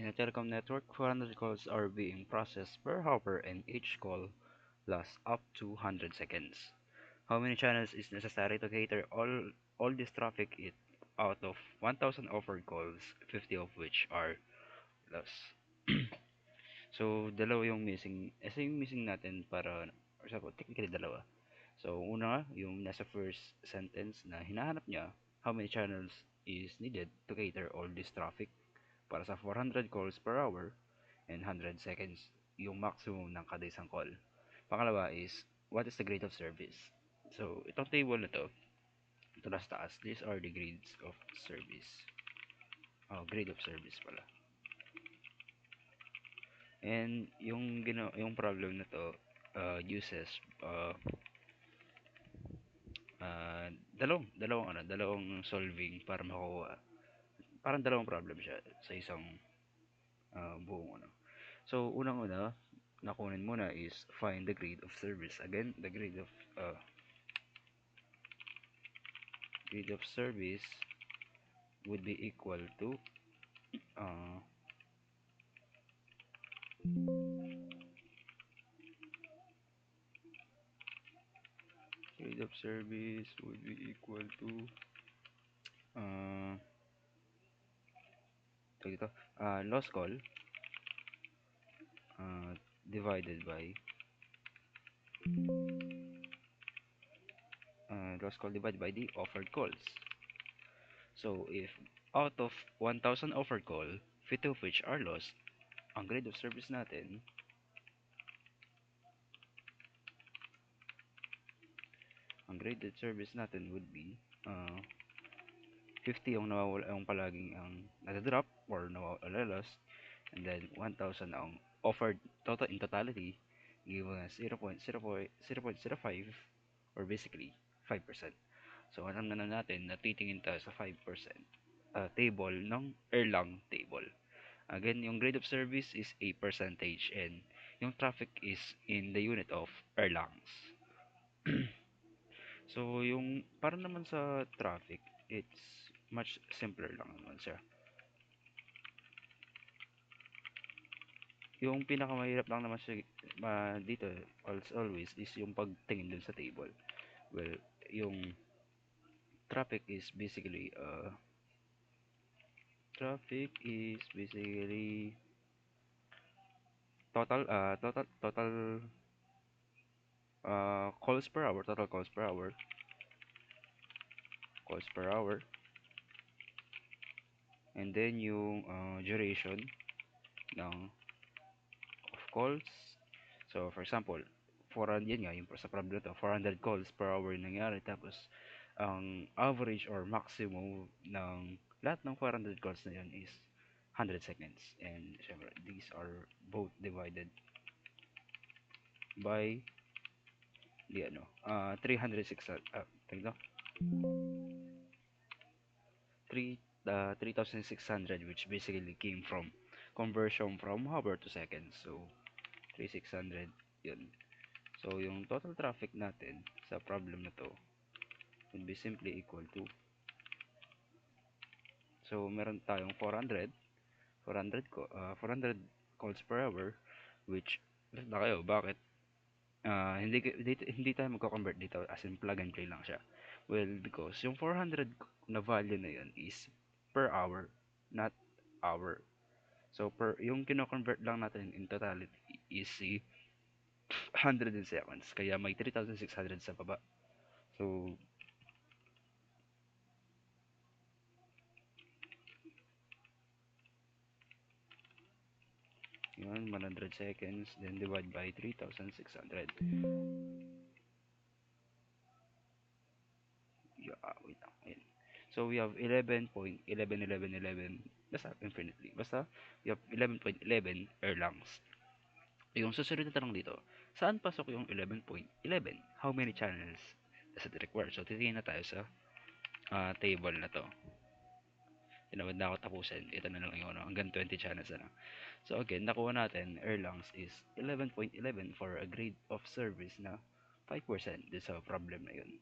In a telecom network, 400 calls are being processed per hour and each call lasts up to 100 seconds. How many channels is necessary to cater all this traffic out of 1,000 offered calls, 50 of which are lost? So, dalawa yung missing. Ito yung missing natin para, or example, technically dalawa. So, una nga, yung nasa first sentence na hinahanap niya, how many channels is needed to cater all this traffic para sa 400 calls per hour and 100 seconds, yung maximum ng kada isang call. Pangalawa is, what is the grade of service? So, itong table na to, ito nasa taas, these are the grades of service. Oh, grade of service pala. And yung problem na to uses uh, uh, dalawang solving para makuha. Parang dalawang problem siya sa isang buong ano. So, unang-una, nakunin muna is find the grade of service. Again, the grade of service would be equal to uh, grade of service would be equal to uh, ito, loss call uh, divided by the offered calls. So, if out of 1,000 offered call, 50 of which are lost, ang grade of service natin, would be 50 yung nawawala, yung palaging ang nada-drop or nawawala, and then 1,000 ang offered total in totality, given as 0.05 or basically 5%. So, alam na natin na titingin tayo sa 5% table ng Erlang table. Again, yung grade of service is a percentage and yung traffic is in the unit of Erlangs. So, yung para naman sa traffic, it's much simpler lang naman siya. Yung pinakamahirap lang naman siya dito, as always, is yung pagtingin dun sa table. Well, yung traffic is basically total calls per hour, and then yung duration ng of calls. So, for example, 400 yan nga, yung sa problem to, 400 calls per hour yung nangyari. Tapos, ang average or maximum ng lahat ng 400 calls na yun is 100 seconds. And, syempre, these are both divided by the 306 tignan 3 3,600, which basically came from conversion from hour to seconds. So 3,600 yun. So yung total traffic natin sa problem na to would be simply equal to, so meron tayong 400 calls per hour, which na kayo bakit hindi tayo magko-convert dito as in plug and play lang siya. Well, because yung 400 na value na yun is per hour, not hour. So, yung kino-convert lang natin in totality is si 100 seconds. Kaya may 3,600 sa baba. So, yun, 100 seconds, then divide by 3,600. Yeah, wait lang. Ayan. So, we have 11.111111. Basta, infinitely. Basta, we have 11.11 Erlangs. Yung susunod na tanong dito, saan pasok yung 11.11? How many channels does it require? So, titingin na tayo sa table na to. Tinawad na ako tapusin. Ito na lang yung hanggang 20 channels na lang. So, again, nakuha natin, Erlangs is 11.11 for a grade of service na 5% din sa problem na yun.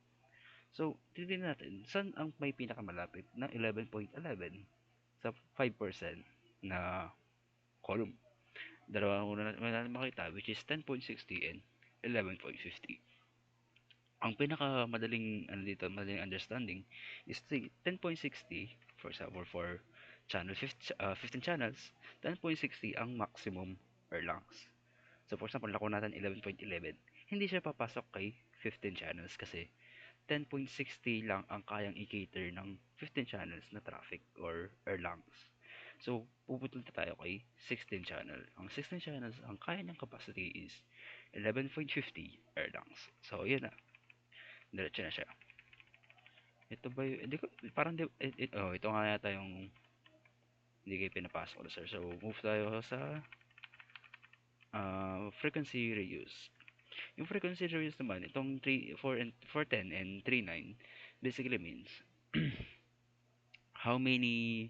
So, titingnan natin, saan ang may pinakamalapit na 11.11 sa 5% na column. Dalawa ang una natin makita, which is 10.60 and 11.50. Ang pinakamadaling ano dito, madaling understanding is 10.60, for example, for 15 channels, 10.60 ang maximum or length. So for example, nakuha natin 11.11, hindi siya papasok kay 15 channels kasi 10.60 lang ang kayang i-cater ng 15 channels na traffic or length. So, pupunta tayo kay 16 channel. Ang 16 channels, ang kaya niyang capacity is 11.50 erlangs. So, yun na. Diretso na siya. Ito ba yung, hindi ko, parang, ito nga yata yung hindi kayo pinapasok ko, sir. So, move tayo sa frequency reuse. Yung frequency reuse naman, itong 3, 4, and 410 and 39 basically means how many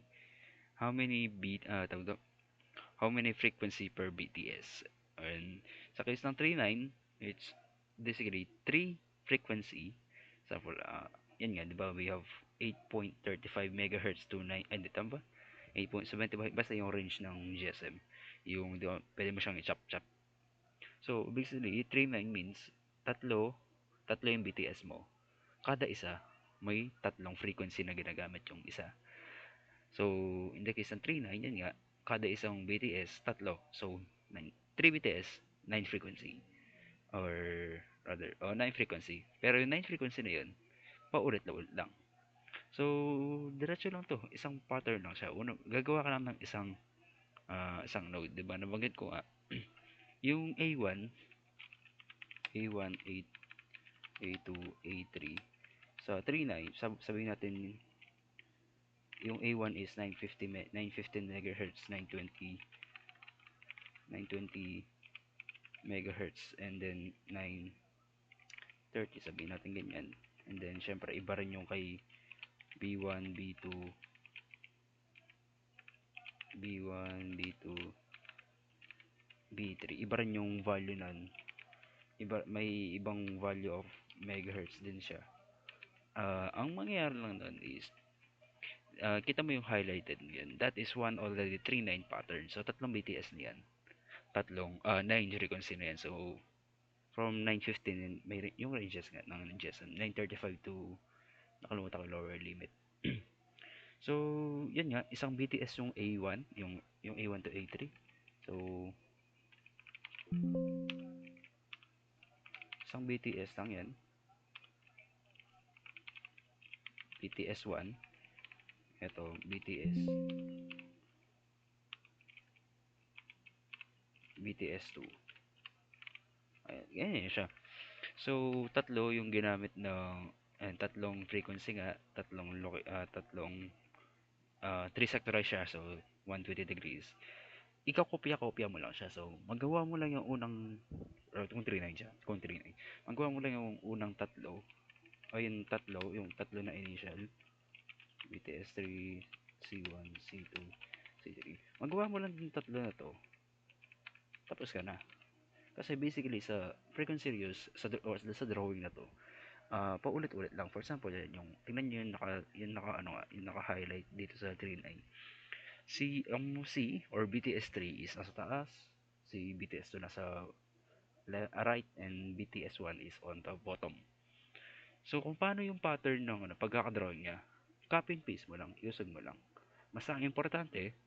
tawag how many frequency per BTS. And sa case ng 39, it's basically 3 frequency. Example, yan nga, di ba, we have 8.35 megahertz to 9, ay, dito ba? 8.75, basta yung range ng GSM. Yung, di ba, pwede mo siyang i-chop-chop. So, basically, 39 means tatlo yung BTS mo. Kada isa, may tatlong frequency na ginagamit yung isa. So, in the case ng 39, yan nga, kada isang BTS, tatlo. So, 3 BTS, 9 frequency. Or, rather, 9 frequency. Pero yung 9 frequency na yun, paulit-ulit lang. So, diretso lang to. Isang pattern lang siya. Uno, gagawa ka lang ng isang node, di ba? Nabanggit ko nga, yung A1, A1, A2, A3, sa 39, sabihin natin, yung A1 is 915 megahertz, 920 megahertz, and then 930, sabihin natin ganyan. And then syempre iba rin yung kay B1, B2, B3, iba rin yung value nun. May ibang value of megahertz din siya. Ang mangyayari lang nun is kita mo yung highlighted yan. That is one already 39 pattern. So tatlong BTS niyan. Tatlong 9 frequency na yan. So from 915, may yung ranges nga ng GSM 935 to nakalimutan ko lower limit. So yun nga, isang BTS yung A1, yung A1 to A3. So isang BTS lang yan, BTS 1, ito BTS 2. Ayan, ganyan siya. So tatlo yung ginamit ng tatlong frequency nga, tatlong 3 sectorize siya, so 120 degrees. Ikaw kopya-kopya mo lang siya. So, magawa mo lang yung unang, kung 39 siya, kung 39. Magawa mo lang yung unang tatlo, o yung tatlo na initial, BTS 3, C1, C2, C3. Magawa mo lang yung tatlo na to, tapos ka na. Kasi basically sa frequency series, sa drawing na to, paulit-ulit lang. For example, yung tingnan niyo yung naka-highlight dito sa 39. C or BTS 3 is nasa taas, si BTS2 nasa right, and BTS1 is on the bottom. So kung paano yung pattern ng pagkakadrawing niya, copy and paste mo lang, usog mo lang. Mas ang importante,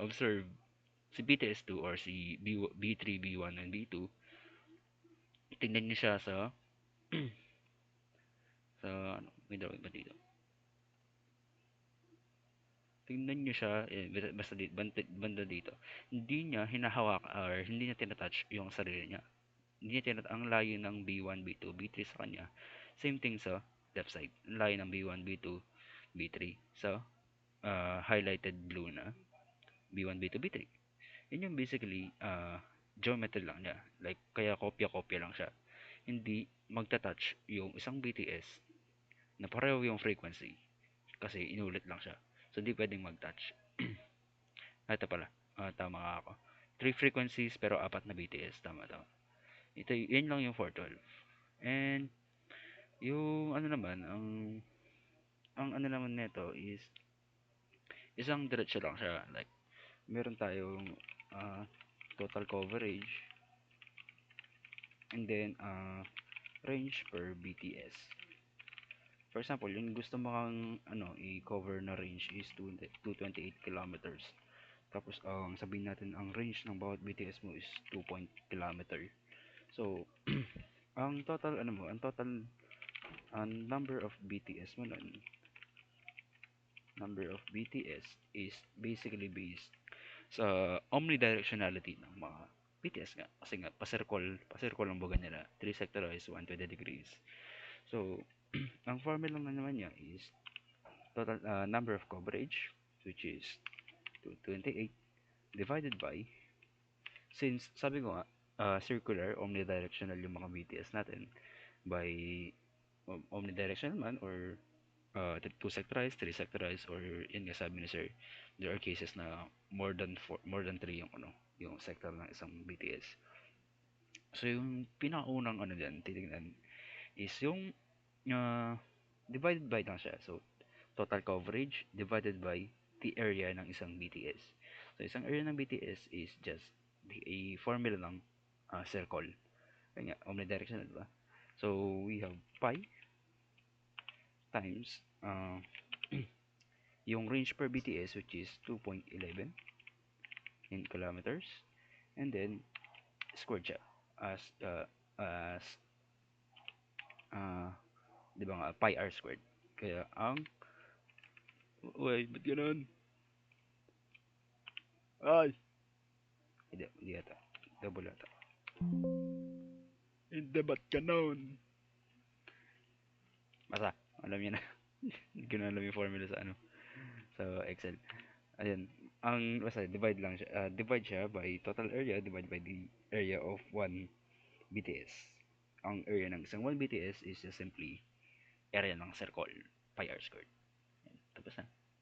observe si BTS2 or si B3, B1, and B2. Tingnan niyo siya sa may drawing ba dito? Tingnan niyo siya, basta dito, banda dito. Hindi niya hinahawak or hindi niya tinatouch yung sarili niya. Hindi niya ang layo ng B1, B2, B3 sa kanya. Same thing sa left side. Ang layo ng B1, B2, B3. So, highlighted blue na B1, B2, B3. Yun yung basically geometry lang niya. Like, kaya kopya-kopya lang siya. Hindi magta-touch yung isang BTS na pareho yung frequency. Kasi inulit lang siya. So, hindi pwedeng mag-touch. Ito pala. Tama nga ako. 3 frequencies pero 4 na BTS. Tama, tama. Yun lang yung 412. And, yung ano naman, ang ano naman nito is isang diretso lang siya. Like, meron tayong uh, total coverage, and then range per BTS. For example, yung gusto mo kang i-cover na range is 228 kilometers. Tapos sabihin natin ang range ng bawat BTS mo is 2 kilometer. So, ang total number of BTS mo nun, number of BTS is basically based sa omnidirectionality ng mga BTS nga. Kasi nga, pasirkol ang baga nila. 3 sectorized, 120 degrees. So, ang formula naman niya is total number of coverage, which is 228 divided by, since sabi ko nga, circular, omnidirectional yung mga BTS natin, by omnidirectional man or two sectorized, three sectorized, or yun nga sabi ni sir, there are cases na more than three yung sector ng isang BTS. So yung pinakaunang diyan titingnan is yung uh, divided by lang siya. So total coverage divided by the area ng isang BTS. So isang area ng BTS is just a formula ng circle. Kaya nga, omnidirectional, diba? So we have pi times yung range per BTS, which is 2.11 in kilometers, and then squared siya as as uh, di ba nga pi r squared. Kaya ang wait, ba't ganun? Ay, hindi yata, double yata. Hindi, ba't ganun? Basta alam niyo na. Hindi ko na alam yung formula sa sa Excel. Ayun, basta divide siya by total area divided by the area of one BTS. Ang area ng isang 1 BTS is just simply area ng circle, pi r squared. Yan, tapos na.